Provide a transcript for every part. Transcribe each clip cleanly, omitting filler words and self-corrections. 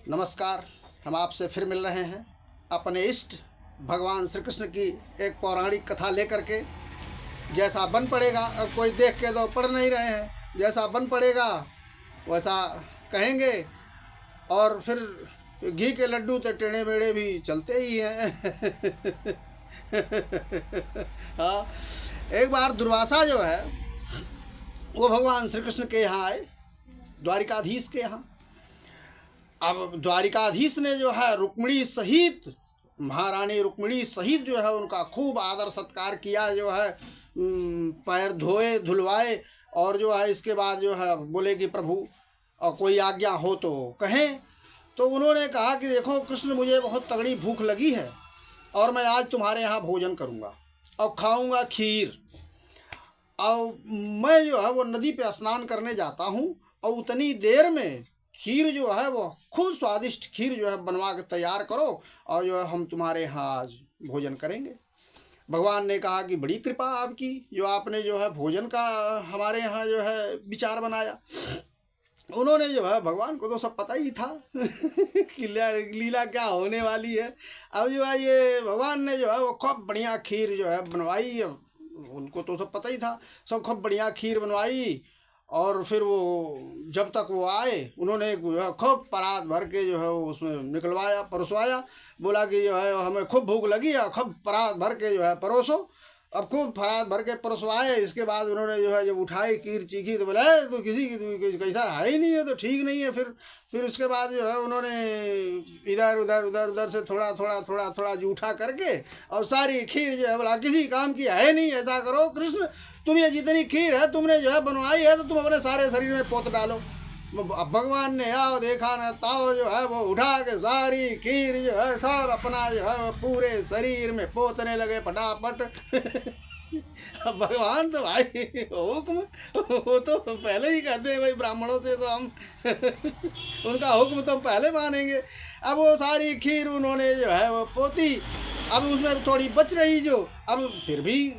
नमस्कार। हम आपसे फिर मिल रहे हैं अपने इष्ट भगवान श्री कृष्ण की एक पौराणिक कथा लेकर के। जैसा बन पड़ेगा, अब कोई देख के तो पढ़ नहीं रहे हैं, जैसा बन पड़ेगा वैसा कहेंगे। और फिर घी के लड्डू तो टेढ़े मेढ़े भी चलते ही हैं। हाँ, एक बार दुर्वासा जो है वो भगवान श्री कृष्ण के यहाँ आए, द्वारिकाधीश के यहाँ। अब द्वारिकाधीश ने जो है रुक्मिणी सहित, महारानी रुक्मिणी सहित जो है उनका खूब आदर सत्कार किया, जो है पैर धोए धुलवाए। और जो है इसके बाद जो है बोले कि प्रभु और कोई आज्ञा हो तो कहें। तो उन्होंने कहा कि देखो कृष्ण, मुझे बहुत तगड़ी भूख लगी है और मैं आज तुम्हारे यहाँ भोजन करूँगा और खाऊँगा खीर। और मैं जो है वो नदी पे स्नान करने जाता हूँ और उतनी देर में खीर जो है वो खूब स्वादिष्ट खीर जो है बनवा के तैयार करो और जो है हम तुम्हारे यहाँ आज भोजन करेंगे। भगवान ने कहा कि बड़ी कृपा आपकी, जो आपने जो है भोजन का हमारे यहाँ जो है विचार बनाया। उन्होंने जो है, भगवान को तो सब पता ही था कि लीला क्या होने वाली है। अब जो है ये भगवान ने जो है वो खूब बढ़िया खीर जो है बनवाई। उनको तो सब पता ही था, सब खूब बढ़िया खीर बनवाई। और फिर वो जब तक वो आए उन्होंने जो है खूब परात भर के जो है वो उसमें निकलवाया, परोसवाया। बोला कि जो है हमें खूब भूख लगी है, खूब परात भर के जो है परोसो। अब खूब परात भर के परोसवाए। इसके बाद उन्होंने जो है जब उठाई खीर चीखी तो बोला तो किसी की कैसा है ही नहीं है, तो ठीक नहीं है। फिर उसके बाद जो है उन्होंने इधर उधर उधर उधर से थोड़ा थोड़ा थोड़ा थोड़ा जूठा करके और सारी खीर जो है बोला किसी काम की है नहीं। ऐसा करो कृष्ण, तुम ये जितनी खीर है तुमने जो है बनवाई है तो तुम अपने सारे शरीर में पोत डालो। अब भगवान ने आओ देखा न ताओ जो है वो उठा के सारी खीर जो है सब अपना जो है पूरे शरीर में पोतने लगे फटाफट। अब भगवान तो भाई हुक्म, वो तो पहले ही कहते हैं भाई ब्राह्मणों से तो हम उनका हुक्म तो हम पहले मानेंगे। अब वो सारी खीर उन्होंने जो है वो पोती। अब उसमें थोड़ी बच रही जो, अब फिर भी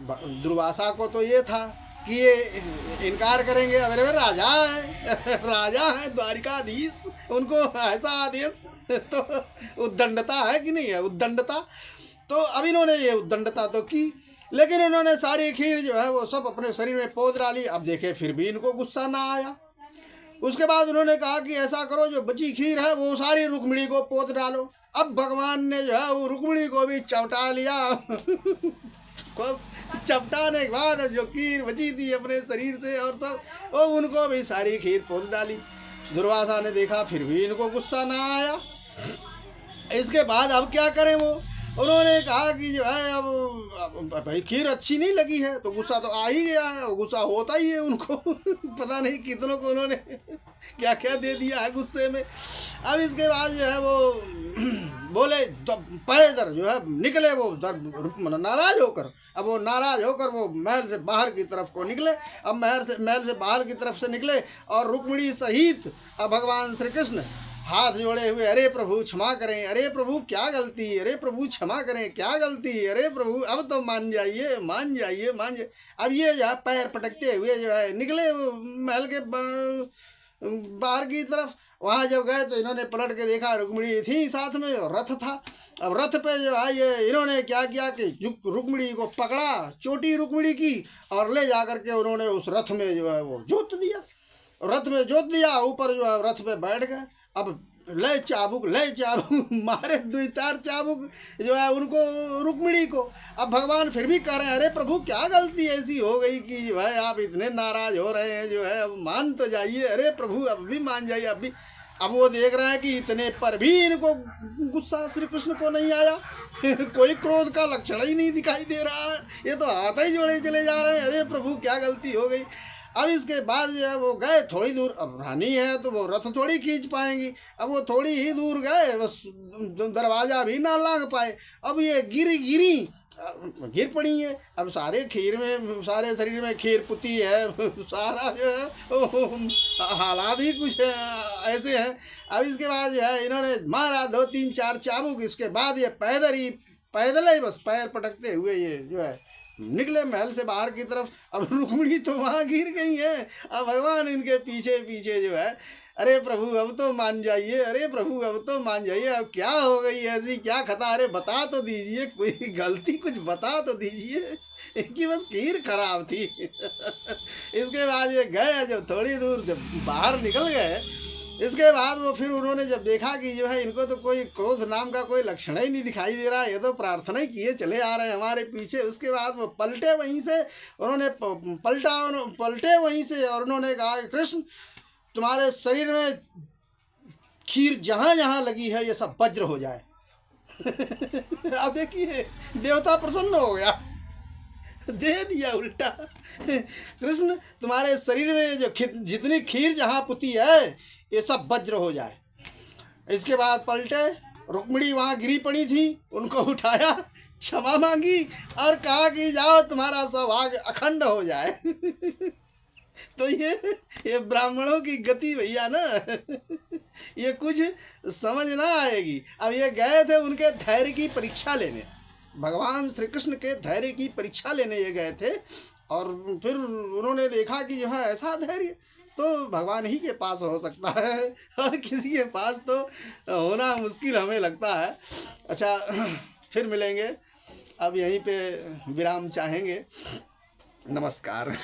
दुर्वासा को तो ये था कि ये इनकार करेंगे। अरे राजा है, राजा है द्वारिकाधीश, उनको ऐसा आदेश तो उद्दंडता है कि नहीं है, उद्दंडता। तो अब इन्होंने ये उद्दंडता तो की, लेकिन इन्होंने सारी खीर जो है वो सब अपने शरीर में पोत डाली। अब देखे फिर भी इनको गुस्सा ना आया। उसके बाद उन्होंने कहा कि ऐसा करो, जो बची खीर है वो सारी रुक्मिणी को पोत डालो। अब भगवान ने जो है वो रुक्मिणी को भी चवटा लिया। चपटाने के बाद जो खीर बची थी अपने शरीर से और सब वो उनको भी सारी खीर पोत डाली। दुर्वासा ने देखा फिर भी इनको गुस्सा ना आया। इसके बाद अब क्या करें वो, उन्होंने कहा कि जो है अब भाई खीर अच्छी नहीं लगी है तो गुस्सा तो आ ही गया है, गुस्सा होता ही है उनको। पता नहीं कितनों को उन्होंने क्या क्या दे दिया है गुस्से में। अब इसके बाद जो है वो बोले तो पैदल जो है निकले वो नाराज होकर। अब वो नाराज होकर वो महल से बाहर की तरफ को निकले। अब महल से बाहर की तरफ से निकले और रुक्मिणी सहित अब भगवान श्री कृष्ण हाथ जोड़े हुए, अरे प्रभु क्षमा करें, अरे प्रभु क्या गलती, अरे प्रभु क्षमा करें क्या गलती, अरे प्रभु अब तो मान जाइए मान जाइए मान जाइए। अब ये जो है पैर पटकते हुए जो है निकले महल के बाहर की तरफ। वहाँ जब गए तो इन्होंने पलट के देखा रुक्मिणी थी साथ में और रथ था। अब रथ पे जो है ये इन्होंने क्या किया कि रुक्मिणी को पकड़ा, चोटी रुक्मिणी की, और ले जा करके उन्होंने उस रथ में जो है वो जोत दिया। रथ में जोत दिया, ऊपर जो है रथ पे बैठ गए। अब ले चाबुक मारे 2-4 चाबुक जो है उनको रुक्मिणी को। अब भगवान फिर भी कह रहे हैं अरे प्रभु क्या गलती ऐसी हो गई कि जो है आप इतने नाराज हो रहे हैं, जो है अब मान तो जाइए, अरे प्रभु अब भी मान जाइए अब भी। अब वो देख रहे हैं कि इतने पर भी इनको गुस्सा श्री कृष्ण को नहीं आया। कोई क्रोध का लक्षण ही नहीं दिखाई दे रहा है, ये तो हाथ ही जोड़े चले जा रहे हैं, अरे प्रभु क्या गलती हो गई। अब इसके बाद जो है वो गए थोड़ी दूर। अब रानी है तो वो रथ थोड़ी खींच पाएंगी। अब वो थोड़ी ही दूर गए, बस दरवाज़ा भी ना लांघ पाए। अब ये गिर पड़ी है। अब सारे शरीर में खीर पुती है, सारा जो है हालात ही कुछ ऐसे हैं। अब इसके बाद जो है इन्होंने मारा 2-3-4 चाबुक। इसके बाद ये पैदल ही बस पैर पटकते हुए ये जो है निकले महल से बाहर की तरफ। अब रुक्मिणी तो वहाँ गिर गई है। अब भगवान इनके पीछे पीछे जो है अरे प्रभु अब तो मान जाइए, अरे प्रभु अब तो मान जाइए, अब क्या हो गई ऐसी क्या खता, अरे बता तो दीजिए, कोई गलती कुछ बता तो दीजिए, इनकी बस खीर खराब थी। इसके बाद ये गए, जब थोड़ी दूर जब बाहर निकल गए, इसके बाद वो फिर उन्होंने जब देखा कि जो है इनको तो कोई क्रोध नाम का कोई लक्षण ही नहीं दिखाई दे रहा, ये तो प्रार्थना ही किए चले आ रहे हैं हमारे पीछे। उसके बाद वो पलटे वहीं से, उन्होंने पलटे वहीं से और उन्होंने कहा कि कृष्ण तुम्हारे शरीर में खीर जहाँ जहाँ लगी है ये सब वज्र हो जाए। अब देखिए देवता प्रसन्न हो गया, दे दिया उल्टा। कृष्ण तुम्हारे शरीर में जो जितनी खीर जहाँ पुती है ये सब वज्र हो जाए। इसके बाद पलटे, रुक्मिणी वहाँ गिरी पड़ी थी, उनको उठाया, क्षमा मांगी और कहा कि जाओ तुम्हारा सौभाग्य अखंड हो जाए। तो ये ब्राह्मणों की गति भैया ना, ये कुछ समझ ना आएगी। अब ये गए थे उनके धैर्य की परीक्षा लेने, भगवान श्री कृष्ण के धैर्य की परीक्षा लेने ये गए थे, और फिर उन्होंने देखा कि जो है ऐसा धैर्य तो भगवान ही के पास हो सकता है, और किसी के पास तो होना मुश्किल हमें लगता है। अच्छा फिर मिलेंगे, अब यहीं पे विराम चाहेंगे। नमस्कार।